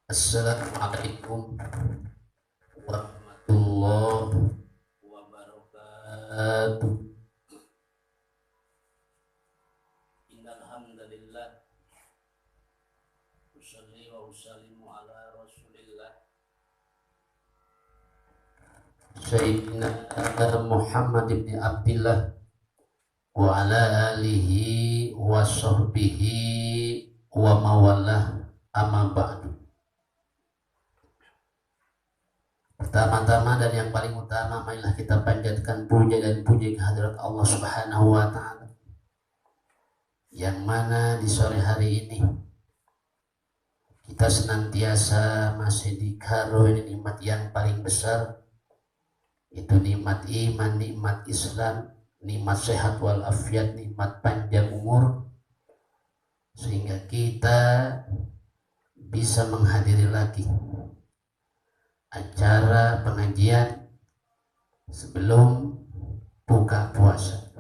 Assalamualaikum warahmatullahi wabarakatuh. Innal hamdalillah usolli wa usallimu ala Rasulillah Sayyidina Muhammad ibn Abdillah wa ala alihi wa sahbihi wa mawalah, amma ba'du. Pertama-tama dan yang paling utama, marilah kita panjatkan puja dan puji kehadirat Allah Subhanahu wa Ta'ala, yang mana di sore hari ini kita senantiasa masih dikaruniai nikmat yang paling besar, itu nikmat iman, nikmat Islam, nikmat sehat walafiat, nikmat panjang umur, sehingga kita bisa menghadiri lagi acara pengajian sebelum buka puasa.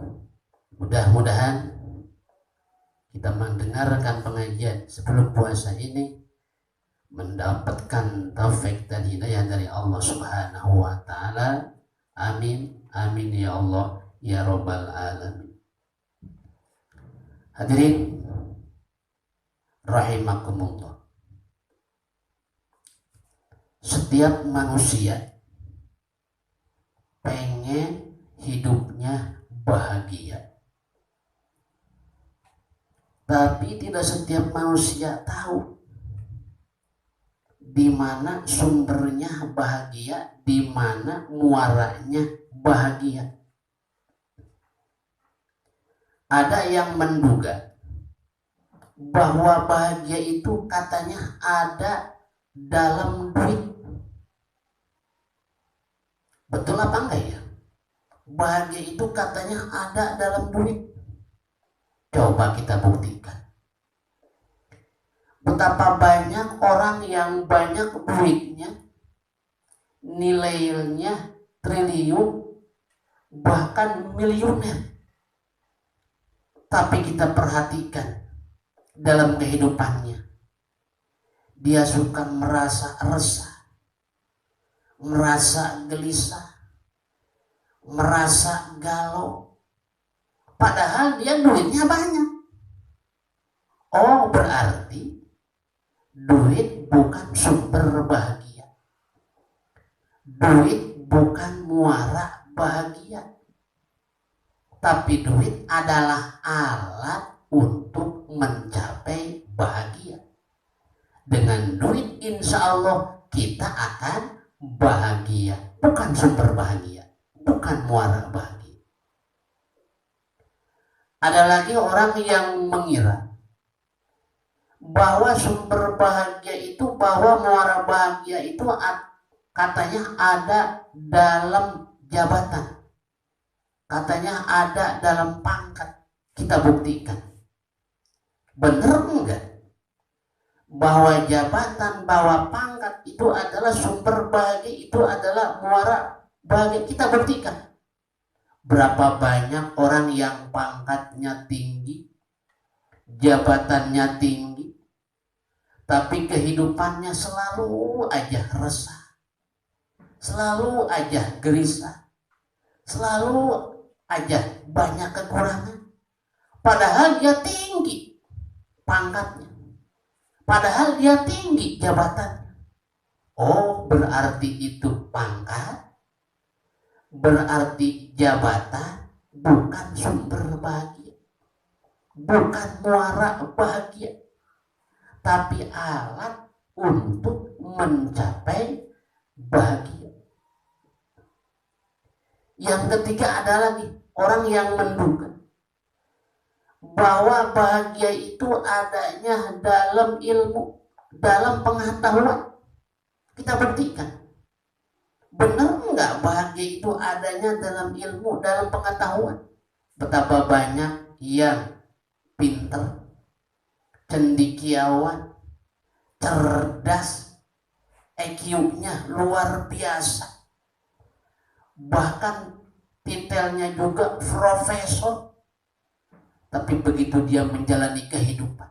Mudah-mudahan kita mendengarkan pengajian sebelum puasa ini mendapatkan taufik dan hidayah dari Allah Subhanahu wa Ta'ala. Amin, amin ya Allah ya Rabbal alamin. Hadirin rahimakumullah, setiap manusia pengen hidupnya bahagia, tapi tidak setiap manusia tahu di mana sumbernya bahagia, di mana muaranya bahagia. Ada yang menduga bahwa bahagia itu katanya ada dalam duit. Betul apa enggak ya? Bahagia itu katanya ada dalam duit. Coba kita buktikan. Betapa banyak orang yang banyak duitnya, nilainya triliun, bahkan miliuner. Tapi kita perhatikan dalam kehidupannya, dia suka merasa resah, merasa gelisah, merasa galau, padahal dia duitnya banyak. Oh, berarti duit bukan sumber bahagia, duit bukan muara bahagia, tapi duit adalah alat untuk mencapai bahagia. Dengan duit insya Allah kita akan bahagia, bukan sumber bahagia, bukan muara bahagia. Ada lagi orang yang mengira bahwa sumber bahagia itu, bahwa muara bahagia itu katanya ada dalam jabatan, katanya ada dalam pangkat. Kita buktikan, benar enggak bahwa jabatan, bahwa pangkat itu adalah sumber bahagia, itu adalah muara bahagia? Kita buktikan. Berapa banyak orang yang pangkatnya tinggi, jabatannya tinggi, tapi kehidupannya selalu aja resah, selalu aja gelisah, selalu aja banyak kekurangan, padahal dia tinggi pangkatnya, padahal dia tinggi jabatannya. Oh, berarti itu pangkat, berarti jabatan bukan sumber bahagia, bukan muara bahagia, tapi alat untuk mencapai bahagia. Yang ketiga ada lagi orang yang menduga bahwa bahagia itu adanya dalam ilmu, dalam pengetahuan. Kita buktikan, benar enggak bahagia itu adanya dalam ilmu, dalam pengetahuan? Betapa banyak yang pintar, cendekiawan, cerdas, IQ-nya luar biasa, bahkan titelnya juga profesor, tapi begitu dia menjalani kehidupan,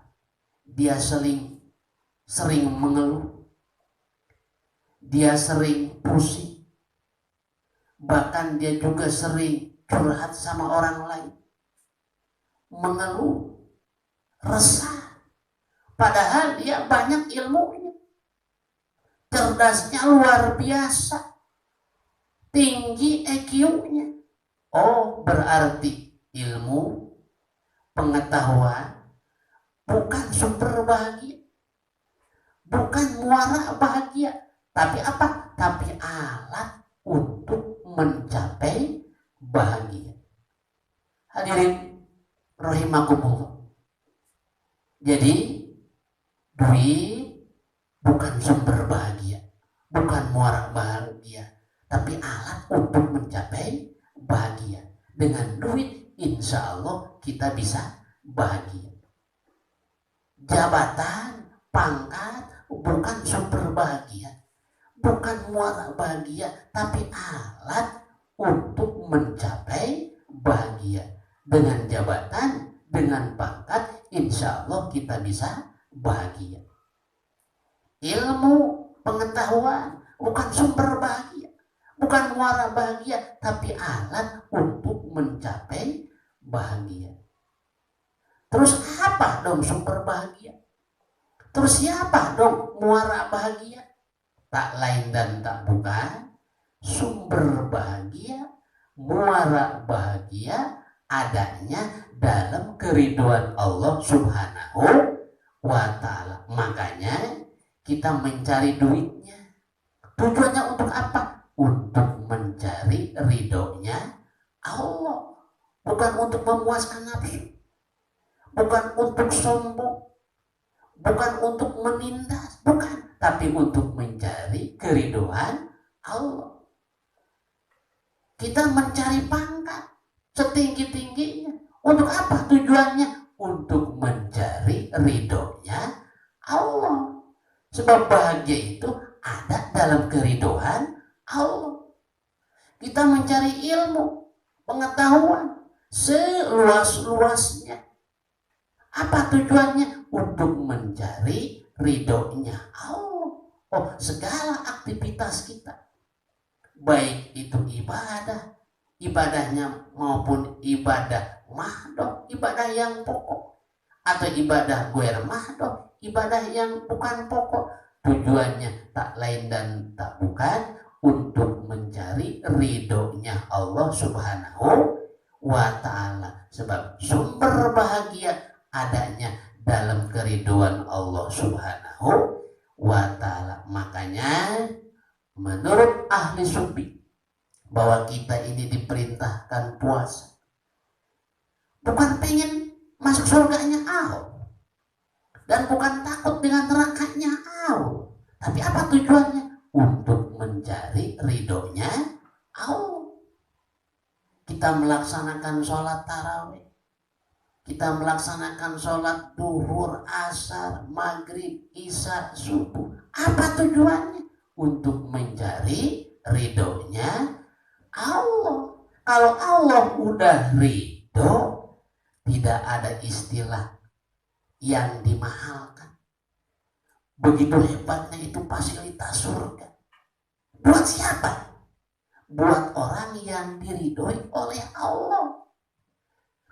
dia sering mengeluh, dia sering pusing, bahkan dia juga sering curhat sama orang lain, mengeluh, resah, padahal dia banyak ilmunya, cerdasnya luar biasa, tinggi EQ-nya. Oh, berarti ilmu, pengetahuan bukan sumber bahagia, bukan muara bahagia, tapi apa? Tapi alat untuk mencapai bahagia. Hadirin rahimakumullah. Jadi duit bukan sumber bahagia, bukan muara bahagia, tapi alat untuk mencapai bahagia. Dengan duit insya Allah kita bisa bahagia. Jabatan, pangkat bukan sumber bahagia, bukan muara bahagia, tapi alat untuk mencapai bahagia. Dengan jabatan, dengan pangkat, insya Allah kita bisa bahagia. Ilmu, pengetahuan bukan sumber bahagia, bukan muara bahagia, tapi alat untuk mencapai bahagia. Terus apa dong sumber bahagia? Terus siapa dong muara bahagia? Tak lain dan tak bukan sumber bahagia, muara bahagia adanya dalam keridhaan Allah Subhanahu wa ta'ala. Makanya kita mencari duitnya. Tujuannya untuk apa? Untuk mencari ridhonya Allah. Bukan untuk memuaskan nafsu, bukan untuk sombong, bukan untuk menindas, bukan, tapi untuk mencari keridhaan Allah. Kita mencari pangkat setinggi-tingginya. Untuk apa tujuannya? Untuk mencari ridhonya Allah. Sebab bahagia itu ada dalam keridhaan Allah. Kita mencari ilmu, pengetahuan seluas-luasnya. Apa tujuannya? Untuk mencari ridhonya Allah. Oh, segala aktivitas kita, baik itu ibadahnya maupun ibadah mahdoh, ibadah yang pokok, atau ibadah guer mahdoh, ibadah yang bukan pokok, tujuannya tak lain dan tak bukan untuk mencari ridhonya Allah Subhanahu wa ta'ala. Sebab sumber bahagia adanya dalam keridhaan Allah Subhanahu wa ta'ala. Makanya menurut ahli sufi bahwa kita ini diperintahkan puasa bukan pengen masuk surganya Allah, dan bukan takut dengan nerakanya Allah, tapi apa tujuannya? Untuk mencari ridhonya Allah. Kita melaksanakan sholat tarawih, kita melaksanakan sholat duhur, asar, maghrib, isya, subuh. Apa tujuannya? Untuk mencari ridhonya Allah. Kalau Allah udah ridho, tidak ada istilah yang dimahalkan. Begitu hebatnya itu fasilitas surga. Buat siapa? Buat orang yang diridhoi oleh Allah.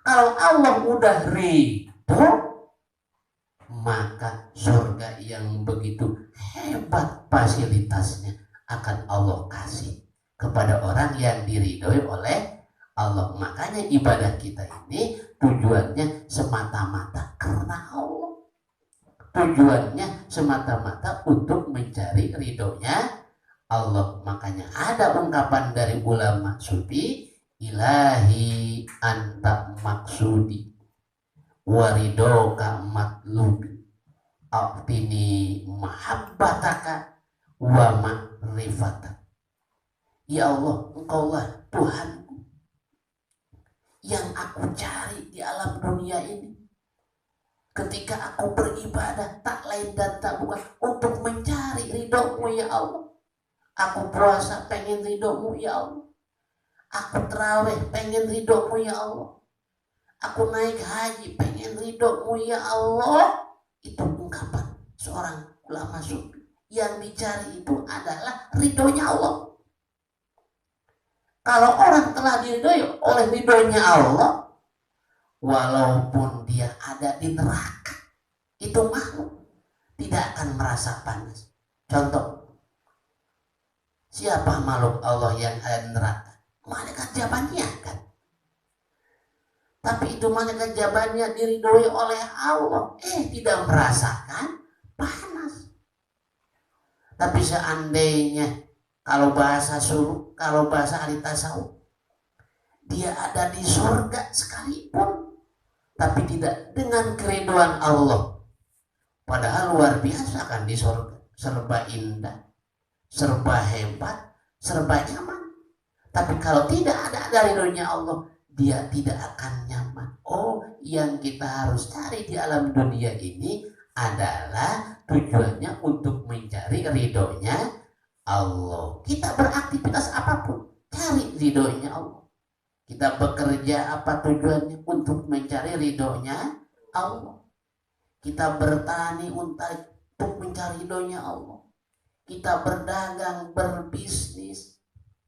Kalau Allah udah ridho, maka surga yang begitu hebat fasilitasnya akan Allah kasih kepada orang yang diridhoi oleh Allah. Makanya ibadah kita ini tujuannya semata-mata karena Allah. Tujuannya semata-mata untuk mencari ridhonya Allah. Makanya ada ungkapan dari ulama sufi, ilahi anta maksudi waridoka matlubi a'tini mahabbataka wa ma'rifataka. Ya Allah, engkaulah Tuhanku yang aku cari di alam dunia ini. Ketika aku beribadah tak lain dan tak bukan untuk mencari ridhomu ya Allah. Aku puasa pengen ridhomu ya Allah. Aku terawih pengen ridhomu ya Allah. Aku naik haji pengen ridhomu ya Allah. Itu ungkapan seorang ulama sufi. yang dicari itu adalah ridhonya Allah. Kalau orang telah diridhoi oleh ridhonya Allah, walaupun dia ada di neraka, itu makhluk tidak akan merasa panas. Contoh, siapa makhluk Allah yang ada di neraka? Malaikat Jabaniyah kan. Tapi itu malaikat Jabaniyah diridhoi oleh Allah, tidak merasakan panas. Tapi seandainya kalau bahasa suluk, kalau bahasa ahli tasawuf, dia ada di surga sekalipun, tapi tidak dengan keriduan Allah. Padahal luar biasa kan di surga, serba indah, serba hebat, serba nyaman. Tapi kalau tidak ada ridhonya Allah, dia tidak akan nyaman. Oh, yang kita harus cari di alam dunia ini adalah tujuannya untuk mencari ridhonya Allah. Kita beraktivitas apapun, cari ridhonya Allah. Kita bekerja apa tujuannya? Untuk mencari ridhonya Allah. Kita bertani untuk mencari ridhonya Allah. Kita berdagang, berbisnis,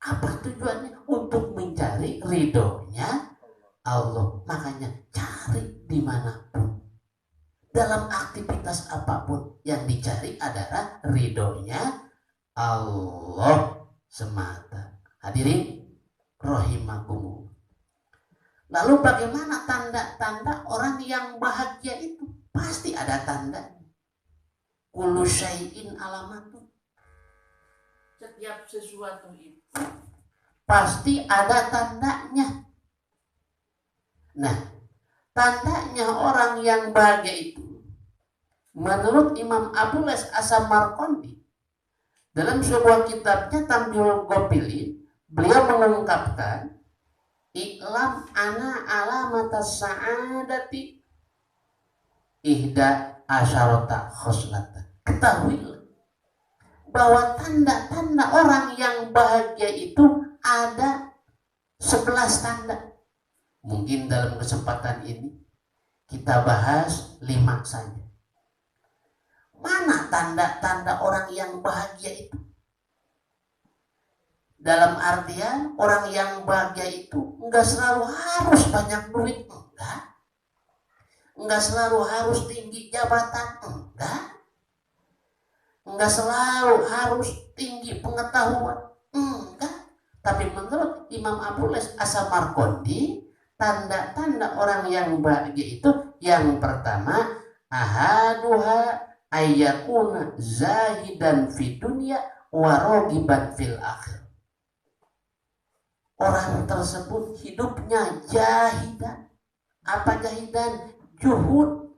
apa tujuannya? Untuk mencari ridhonya Allah. Makanya cari dimanapun, dalam aktivitas apapun, yang dicari adalah ridhonya Allah semata. Hadirin rahimakumullah. Lalu bagaimana tanda-tanda orang yang bahagia itu? Pasti ada tanda. Kullu syai'in alamatun. Setiap sesuatu itu pasti ada tandanya. Nah, tandanya orang yang bahagia itu, menurut Imam Abu Les As-Samarqandi, dalam sebuah kitabnya Tamyiul Ghafilin, beliau mengungkapkan, I'lam ana alamatas sa'adati ihda asyarata khoslatan. Ketahuilah bahwa tanda-tanda orang yang bahagia itu ada 11 tanda. Mungkin dalam kesempatan ini kita bahas 5 saja. Mana tanda-tanda orang yang bahagia itu? Dalam artian orang yang bahagia itu enggak selalu harus banyak duit, enggak selalu harus tinggi jabatan, enggak selalu harus tinggi pengetahuan, enggak. Tapi menurut Imam Abu Les As-Samarqandi, tanda-tanda orang yang bahagia itu yang pertama, ahaduha ayyakuna zahidan fi dunya wa ragiban fil akhir. Orang tersebut hidupnya jahidan. Apa jahidan? Juhud.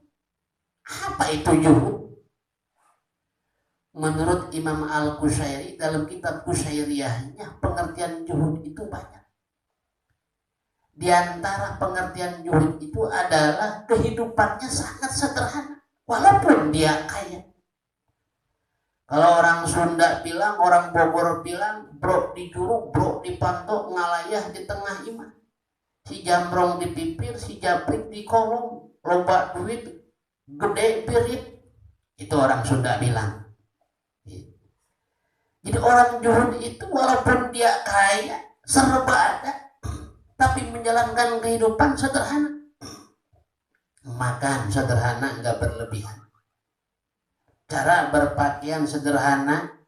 Apa itu juhud? Menurut Imam Al-Qushairi dalam kitab Qushairiyahnya, pengertian juhud itu banyak. Di antara pengertian juhud itu adalah kehidupannya sangat sederhana, walaupun dia kaya. Kalau orang Sunda bilang, orang Bogor bilang, bro di juru, bro di pantok, ngalayah di tengah iman. Si jambrong di pipir, si japrik di kolong, loba duit, gede pirit. Itu orang Sunda bilang. Jadi orang juhud itu walaupun dia kaya, serba ada, tapi menjalankan kehidupan sederhana. Makan sederhana, enggak berlebihan. Cara berpakaian sederhana,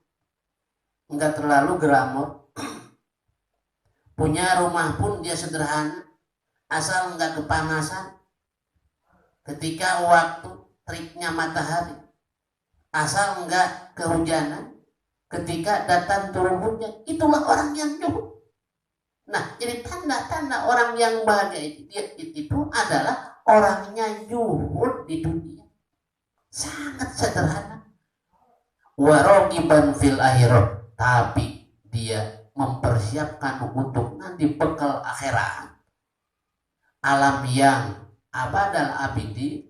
enggak terlalu glamor. Punya rumah pun dia sederhana, asal enggak kepanasan ketika waktu teriknya matahari, asal enggak kehujanan ketika datang turun hujan. Itulah orang yang juhud. Nah, jadi tanda-tanda orang yang bahagia itu adalah orangnya juhud di dunia, sangat sederhana. Warogiban fil akhirah, tapi dia mempersiapkan untuk nanti bekal akhirat, alam yang abadal abidi,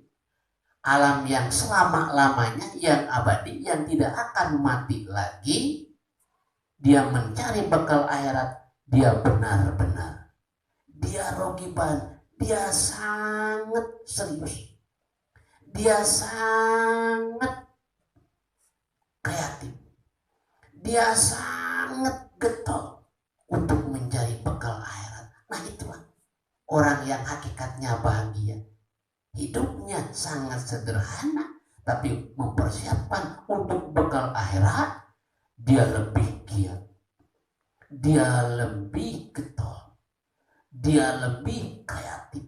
alam yang selama-lamanya, yang abadi, yang tidak akan mati lagi. Dia mencari bekal akhirat, dia benar-benar, dia rogiban, dia sangat serius, dia sangat kreatif. dia sangat getol untuk mencari bekal akhirat. Nah itulah orang yang hakikatnya bahagia. Hidupnya sangat sederhana, tapi mempersiapkan untuk bekal akhirat. Dia lebih giat, dia lebih getol, dia lebih kreatif,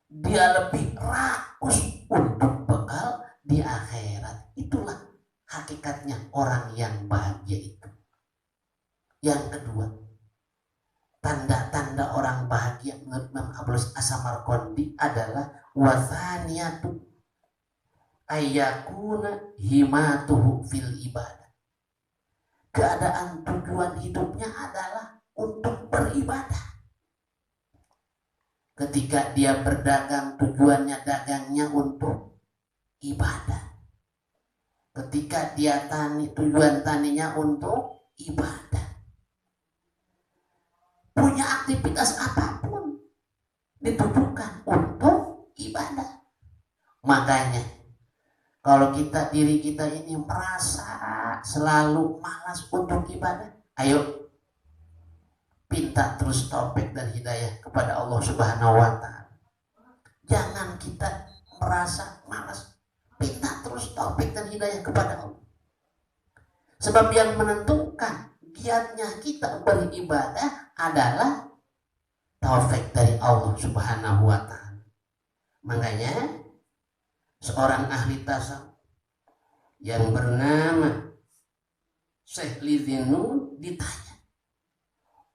dia lebih rakus untuk bekal di akhirat. Itulah hakikatnya orang yang bahagia itu. Yang kedua, tanda-tanda orang bahagia menurut Imam Abbas As-Samarqandi adalah wathaniyatu ayyakuna himatuhu fil ibadah. Keadaan tujuan hidupnya adalah untuk beribadah. Ketika dia berdagang, tujuannya dagangnya untuk ibadah. Ketika dia tani, tujuan taninya untuk ibadah. Punya aktivitas apapun ditujukan untuk ibadah. Makanya kalau diri kita ini merasa selalu malas untuk ibadah, ayo pinta terus taufik dan hidayah kepada Allah Subhanahu wa Ta'ala. Jangan kita merasa malas, pinta terus taufik dan hidayah kepada Allah. Sebab yang menentukan giatnya kita beribadah adalah taufik dari Allah Subhanahu wa Ta'ala. Makanya seorang ahli tasawuf yang bernama Syekh Lidinu ditanya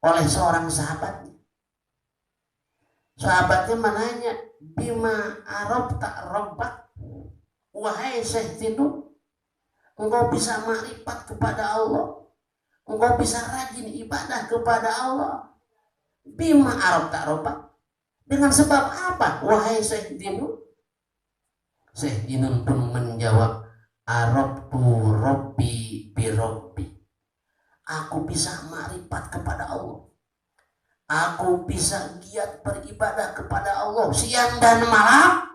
oleh seorang sahabatnya. Sahabatnya menanya, bima arabta rabbak, wahai Syekh Lidinu, engkau bisa makrifat kepada Allah, engkau bisa rajin ibadah kepada Allah. Bima arabta rabbak, dengan sebab apa wahai Syekh Lidinu? Syekh Dinun pun menjawab, arabtu rabbi bi rabbi. Aku bisa makrifat kepada Allah. Aku bisa giat beribadah kepada Allah siang dan malam.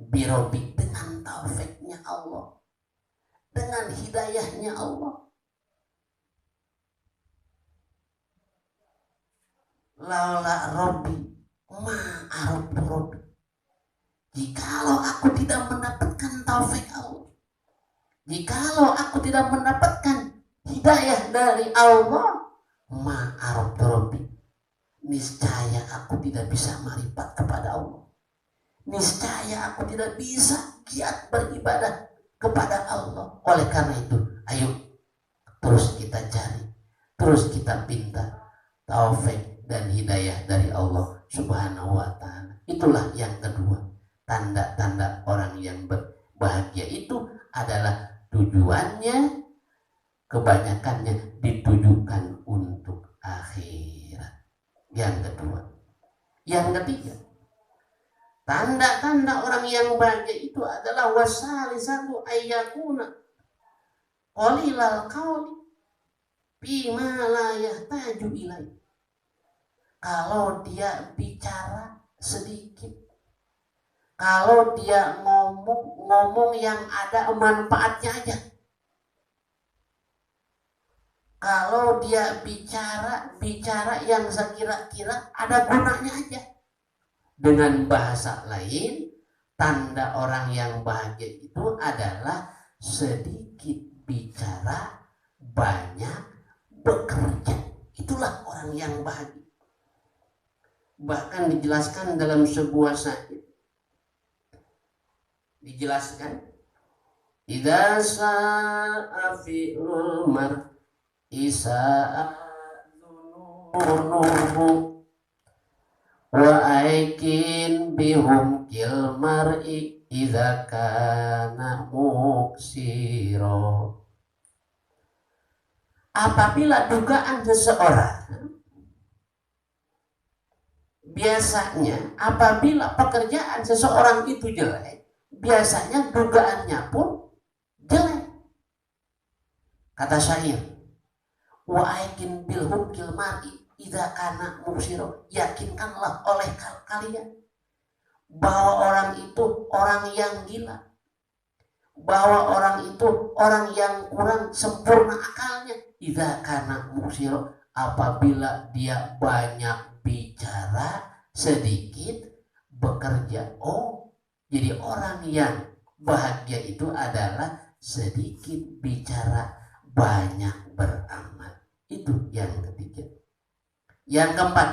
Bi rabbi, dengan taufiknya Allah, dengan hidayahnya Allah. Laula rabbi ma arabtu rabbi. Jikalau aku tidak mendapatkan taufik Allah, jikalau aku tidak mendapatkan hidayah dari Allah, ma'arab Rabbi, niscaya aku tidak bisa makrifat kepada Allah. Niscaya aku tidak bisa giat beribadah kepada Allah. Oleh karena itu, ayo terus kita cari, terus kita pinta taufik dan hidayah dari Allah Subhanahu wa Ta'ala. Itulah yang kedua. Tanda-tanda orang yang berbahagia itu adalah tujuannya, kebanyakannya ditujukan untuk akhirat. Yang kedua. Yang ketiga, tanda-tanda orang yang bahagia itu adalah wasalisatu ayyakuna qalilal qawli bima la yahtaju ilai. Kalau dia bicara sedikit, kalau dia ngomong yang ada manfaatnya aja. Kalau dia bicara yang sekira-kira ada gunanya aja. Dengan bahasa lain, tanda orang yang bahagia itu adalah sedikit bicara, banyak bekerja. Itulah orang yang bahagia. Bahkan dijelaskan dalam sebuah syair. Dijelaskan, idza sa'a fi'lul mar'i sa'a dhunubu wa aikin bihum kil mar'i idza kana muksiro. Apabila dugaan seseorang, biasanya apabila pekerjaan seseorang itu jelek, biasanya dugaannya pun jelek. Kata syair, wa aikin bil hukil mar'i idza kana muksiro. Yakinkanlah oleh kalian bahwa orang itu orang yang gila, bahwa orang itu orang yang kurang sempurna akalnya. Idza kana muksiro, apabila dia banyak bicara, sedikit bekerja. Oh, jadi orang yang bahagia itu adalah sedikit bicara, banyak beramal. Itu yang ketiga. Yang keempat,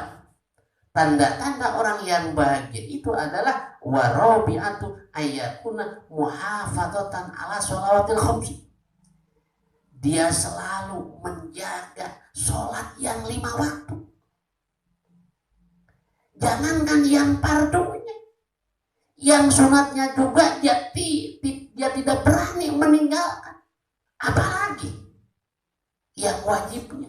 tanda-tanda orang yang bahagia itu adalah warabi'atu ayakuna muhafadzatan ala sholawatil khamsi. Dia selalu menjaga sholat yang 5 waktu. Jangankan yang fardunya, yang sunatnya juga dia tidak berani meninggalkan. Apalagi yang wajibnya,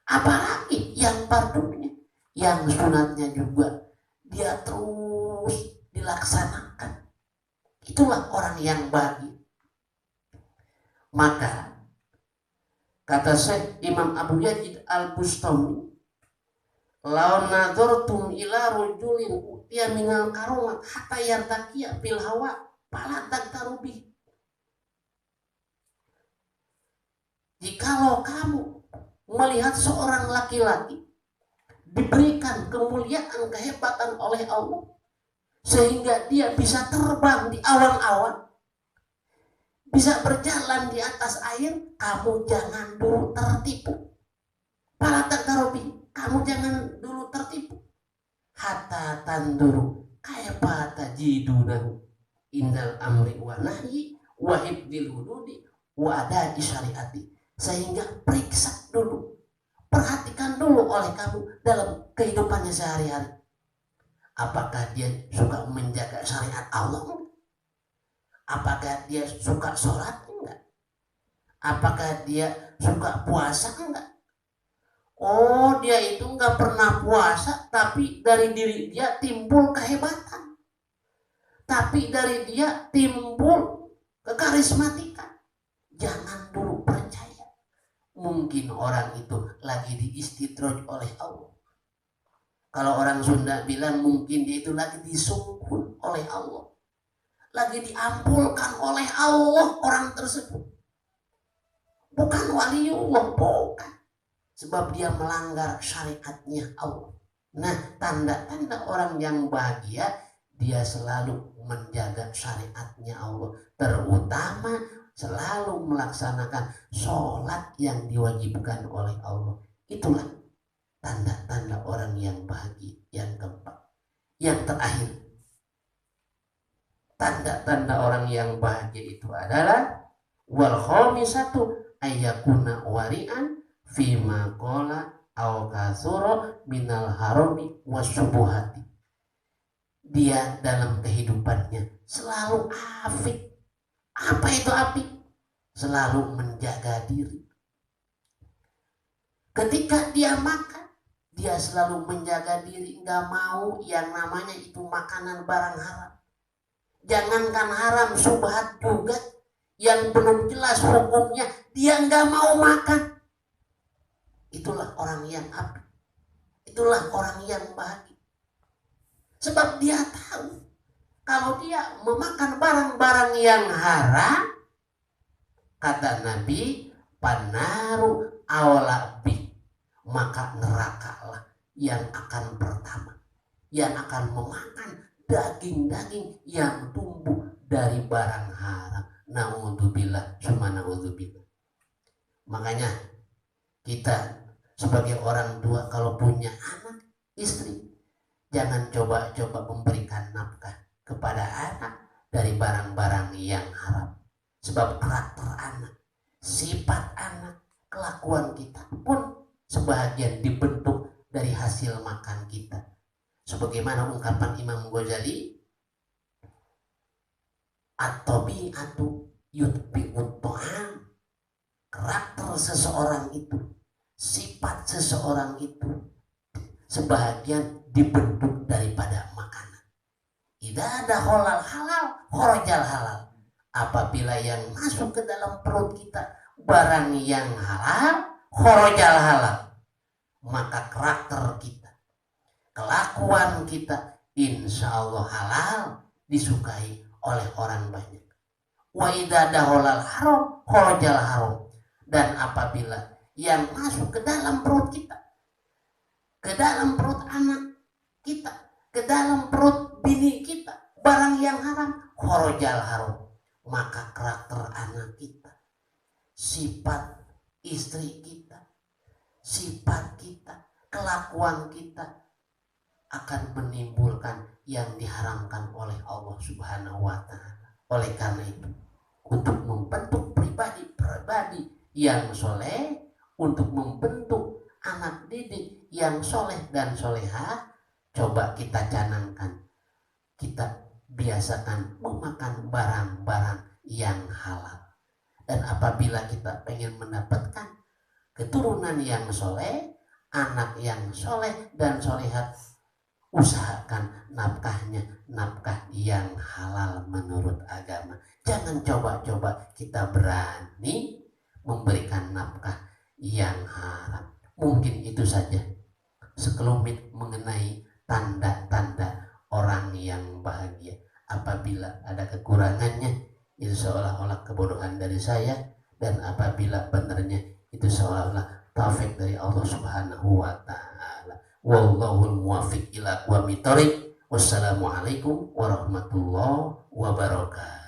apalagi yang fardunya, yang sunatnya juga dia terus dilaksanakan. Itulah orang yang bahagia. Maka kata Syekh Imam Abu Yazid Al-Bustami, law nadhartum ila rajulin utiya minal karumat hatta yartaqiya bil hawa fala taktarubi. Jikalau kamu melihat seorang laki-laki diberikan kemuliaan, kehebatan oleh Allah, sehingga dia bisa terbang di awan-awan, bisa berjalan di atas air, kamu jangan dulu tertipu. Fala taktarubi, kamu jangan dulu tertipu. Hatta tanduru kaifa tajidunahu indal amri wa nahyi wa hibdil hududi wa ada'i syariati. Sehingga periksa dulu, perhatikan dulu oleh kamu dalam kehidupannya sehari-hari. Apakah dia suka menjaga syariat Allah? Apakah dia suka sholat? Enggak. Apakah dia suka puasa? Enggak. Oh, dia itu enggak pernah puasa, tapi dari diri dia timbul kehebatan. Tapi dari dia timbul kekarismatikan. Jangan dulu percaya. Mungkin orang itu lagi diistidraj oleh Allah. Kalau orang Sunda bilang mungkin dia itu lagi disungkul oleh Allah. Lagi diampulkan oleh Allah orang tersebut. Bukan waliullah, bukan. Sebab dia melanggar syariatnya Allah. Nah, tanda-tanda orang yang bahagia, dia selalu menjaga syariatnya Allah. Terutama selalu melaksanakan sholat yang diwajibkan oleh Allah. Itulah tanda-tanda orang yang bahagia. Yang keempat. Yang terakhir, tanda-tanda orang yang bahagia itu adalah wal khamisatu ayyakuna wari'an fima qala aw kasura minal harami wasyubuhati. Dia dalam kehidupannya selalu afik. Apa itu afik? Selalu menjaga diri. Ketika dia makan, dia selalu menjaga diri, nggak mau yang namanya itu makanan barang haram. Jangankan haram, subhat juga yang belum jelas hukumnya, dia nggak mau makan. Itulah orang yang apik. Itulah orang yang bahagia. Sebab dia tahu kalau dia memakan barang-barang yang haram, kata Nabi, panaru awlabi, maka nerakalah yang akan pertama, yang akan memakan daging-daging yang tumbuh dari barang haram. Na'udzubillah, summa na'udzubillah. Makanya kita sebagai orang tua kalau punya anak, istri, jangan coba-coba memberikan nafkah kepada anak dari barang-barang yang haram. Sebab karakter anak, sifat anak, kelakuan kita pun sebahagian dibentuk dari hasil makan kita. Sebagaimana ungkapan Imam Ghazali, at-tabi'atu yutbi'ut ta'am. Karakter seseorang itu, sifat seseorang itu sebahagian dibentuk daripada makanan. Idza ada halal kharajal halal. Apabila yang masuk ke dalam perut kita barang yang halal, kharajal halal, maka karakter kita, kelakuan kita insya Allah halal, disukai oleh orang banyak. Wa idza daholal haram kharajal haram. Dan apabila yang masuk ke dalam perut kita, ke dalam perut anak kita, ke dalam perut bini kita, barang yang haram, kharajal haram, maka karakter anak kita, sifat istri kita, sifat kita, kelakuan kita akan menimbulkan yang diharamkan oleh Allah Subhanahu wa taala. Oleh karena itu, untuk membentuk pribadi yang soleh, untuk membentuk anak didik yang soleh dan soleha, coba kita canangkan, kita biasakan memakan barang-barang yang halal. Dan apabila kita pengen mendapatkan keturunan yang soleh, anak yang soleh dan solehat, usahakan nafkahnya nafkah yang halal menurut agama. Jangan coba-coba kita berani memberikan nafkah yang haram. Mungkin itu saja sekelumit mengenai tanda-tanda orang yang bahagia. Apabila ada kekurangannya, itu seolah-olah kebodohan dari saya, dan apabila benernya, itu seolah-olah taufik dari Allah Subhanahu wa taala. Wallahul muwaffiq ila aqwamit thoriq. Wassalamualaikum warahmatullahi wabarakatuh.